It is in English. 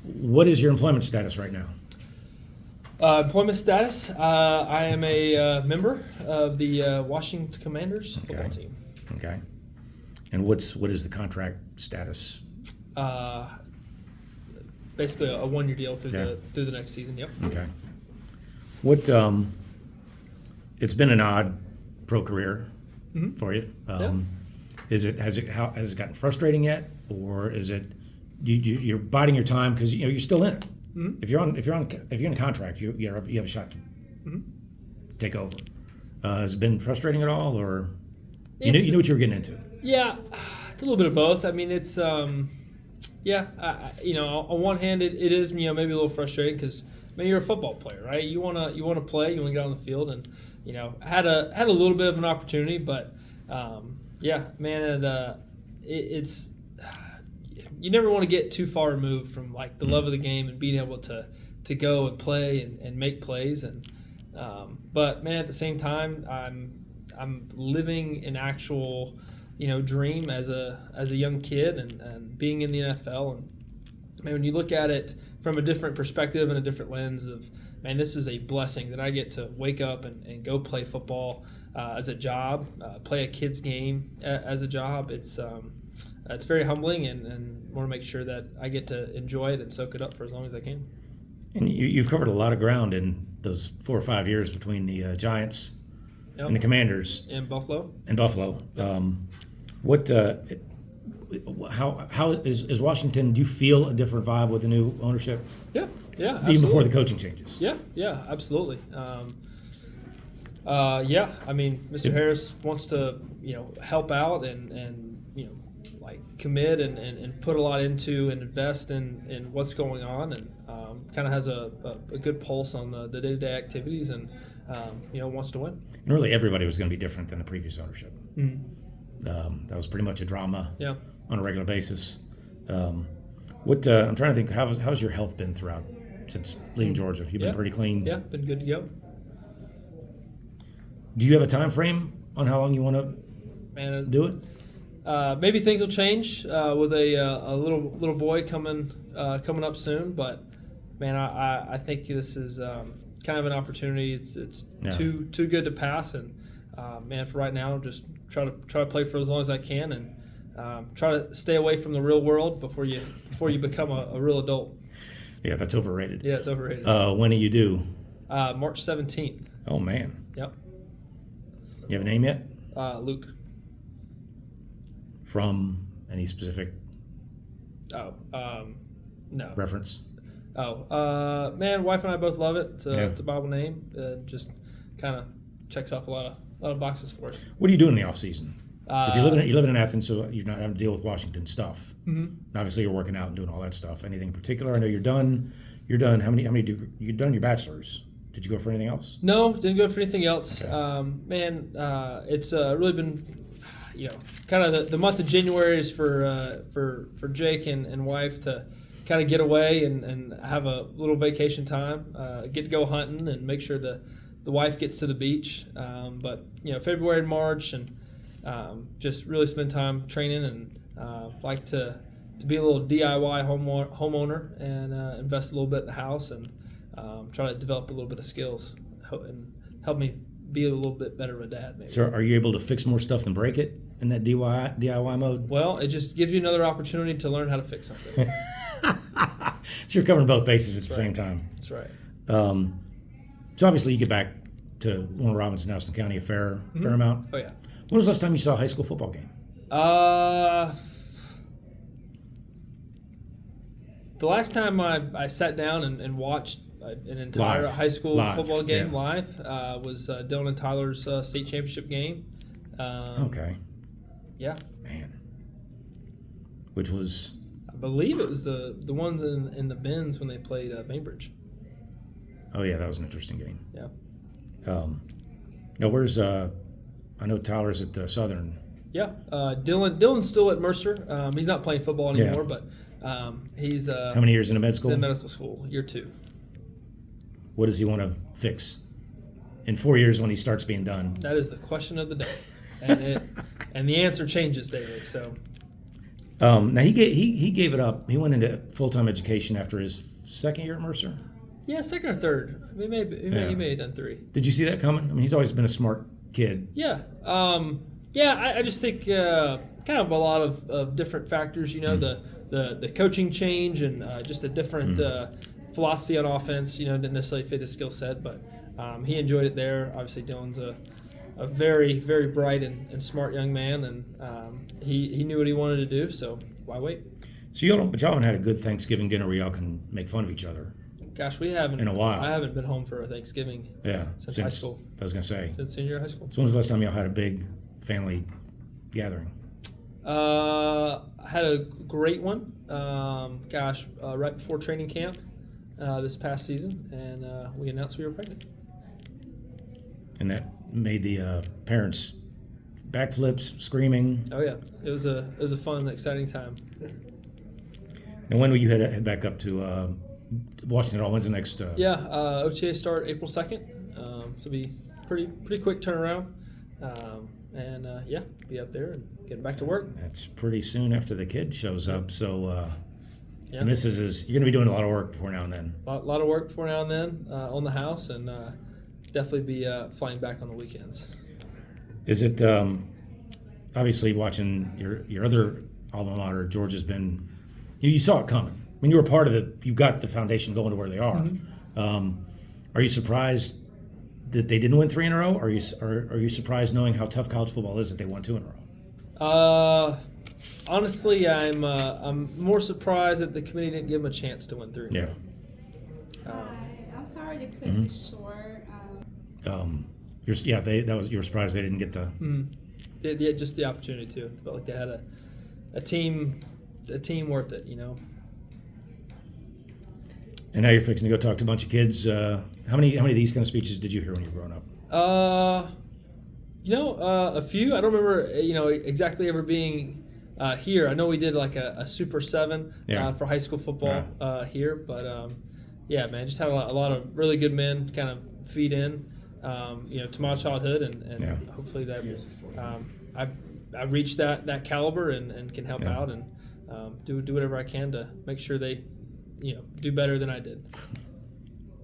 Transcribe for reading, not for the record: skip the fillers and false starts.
What is your employment status right now? Employment status, I am a member of the Washington Commanders football team. Okay. And what is the contract status? Basically a 1-year deal through the next season. Yep. Okay. What? It's been an odd pro career for you. Has it gotten frustrating yet, or is it you're biding your time because you're still in it? If you're in a contract, you have a shot to take over. Has it been frustrating at all, or you know what you were getting into? Yeah, it's a little bit of both. I mean, it's on one hand, it is maybe a little frustrating because you're a football player, right? You wanna play, you wanna get on the field, and had a little bit of an opportunity, but it's you never want to get too far removed from like the love of the game and being able to go and play and make plays, and but man, at the same time, I'm living an actual dream as a young kid and being in the NFL, and when you look at it from a different perspective and a different lens of, man, this is a blessing that I get to wake up and go play football as a job, play a kid's game as a job. It's very humbling, and want to make sure that I get to enjoy it and soak it up for as long as I can. And you've covered a lot of ground in those 4 or 5 years between the Giants and the Commanders in Buffalo. How is Washington? Do you feel a different vibe with the new ownership? Yeah, absolutely. Even before the coaching changes. Yeah, absolutely. I mean, Mr. Harris wants to help out and commit and put a lot into and invest in what's going on, and kind of has a good pulse on the day-to-day activities, and wants to win. And really, everybody was going to be different than the previous ownership. That was pretty much a drama on a regular basis. I'm trying to think, how's your health been throughout since leaving Georgia? You've been pretty clean. Yeah, been good to go. Do you have a time frame on how long you want to do it? Maybe things will change with a little boy coming up soon, but man, I think this is kind of an opportunity. It's too good to pass, and man, for right now, just try to play for as long as I can, and try to stay away from the real world before you become a real adult. Yeah, that's overrated. Yeah, it's overrated. When are you due? March 17th. Oh man. Yep. You have a name yet? Luke. From any specific? No. Reference? Man, wife and I both love it. It's a Bible name. Just kind of checks off a lot of boxes for us. What do you do in the off season? If you're living in Athens, so you're not having to deal with Washington stuff. Obviously, you're working out and doing all that stuff. Anything in particular? I know you're done. You're done. How many you've done your bachelor's? Did you go for anything else? No, didn't go for anything else. Okay. It's really been, kind of the month of January is for Jake and wife to kind of get away and have a little vacation time, get to go hunting and make sure the wife gets to the beach. But February and March, and just really spend time training, and like to be a little DIY homeowner and invest a little bit in the house, and try to develop a little bit of skills and help me be a little bit better of a dad, maybe. So are you able to fix more stuff than break it in that DIY mode? Well, it just gives you another opportunity to learn how to fix something. So you're covering both bases at the same time. That's right. So obviously you get back to Warner Robins and Houston County a fair amount. Oh, yeah. When was the last time you saw a high school football game? The last time I sat down and watched an entire high school football game live was Dylan and Tyler's state championship game. Okay. Yeah. Man. Which was? I believe it was the ones in the bins when they played Bainbridge. Oh yeah, that was an interesting game. Yeah. Now where's I know Tyler's at Southern. Yeah. Dylan's still at Mercer. He's not playing football anymore, but he's how many years in med school? In medical school, year 2. What does he want to fix in 4 years when he starts being done? That is the question of the day, and the answer changes daily. So Now he gave it up. He went into full-time education after his second year at Mercer. Yeah, second or third. He may have done 3. Did you see that coming? I mean, he's always been a smart kid. Yeah. I just think kind of a lot of different factors. You know, the coaching change and just a different philosophy on offense. You know, didn't necessarily fit his skill set, but he enjoyed it there. Obviously, Dylan's a very, very bright and smart young man, and he knew what he wanted to do. So why wait? So y'all haven't had a good Thanksgiving dinner where y'all can make fun of each other. Gosh, we haven't in a while. I haven't been home for a Thanksgiving. Yeah, since high school. I was gonna say since senior high school. So when was the last time y'all had a big family gathering? I had a great one. Right before training camp this past season, and we announced we were pregnant. And that made the parents backflips, screaming. Oh yeah, it was a fun and exciting time. And when will you head back up to Washington? When's the next? OTA start April 2nd. So it'll be pretty quick turnaround. Be up there and get back to work. That's pretty soon after the kid shows up. So yeah. And this is you're going to be doing a lot of work before now and then. A lot of work before now and then on the house, and definitely be flying back on the weekends. Is it obviously watching your other alma mater? George has been. You saw it coming. I mean, you were part of you got the foundation going to where they are. Mm-hmm. Are you surprised that they didn't win 3 in a row? Are you surprised knowing how tough college football is that they won 2 in a row? Honestly, I'm more surprised that the committee didn't give them a chance to win 3 in a row. I'm sorry to cut it short. You were surprised they didn't get the. Yeah, just the opportunity to. It felt like they had a team worth it, you know. And now you're fixing to go talk to a bunch of kids. How many of these kind of speeches did you hear when you were growing up? A few. I don't remember, exactly ever being here. I know we did like a Super 7 for high school football here, but just had a lot of really good men kind of feed in, to my childhood, and hopefully that I reached that caliber and can help out and do whatever I can to make sure they do better than I did.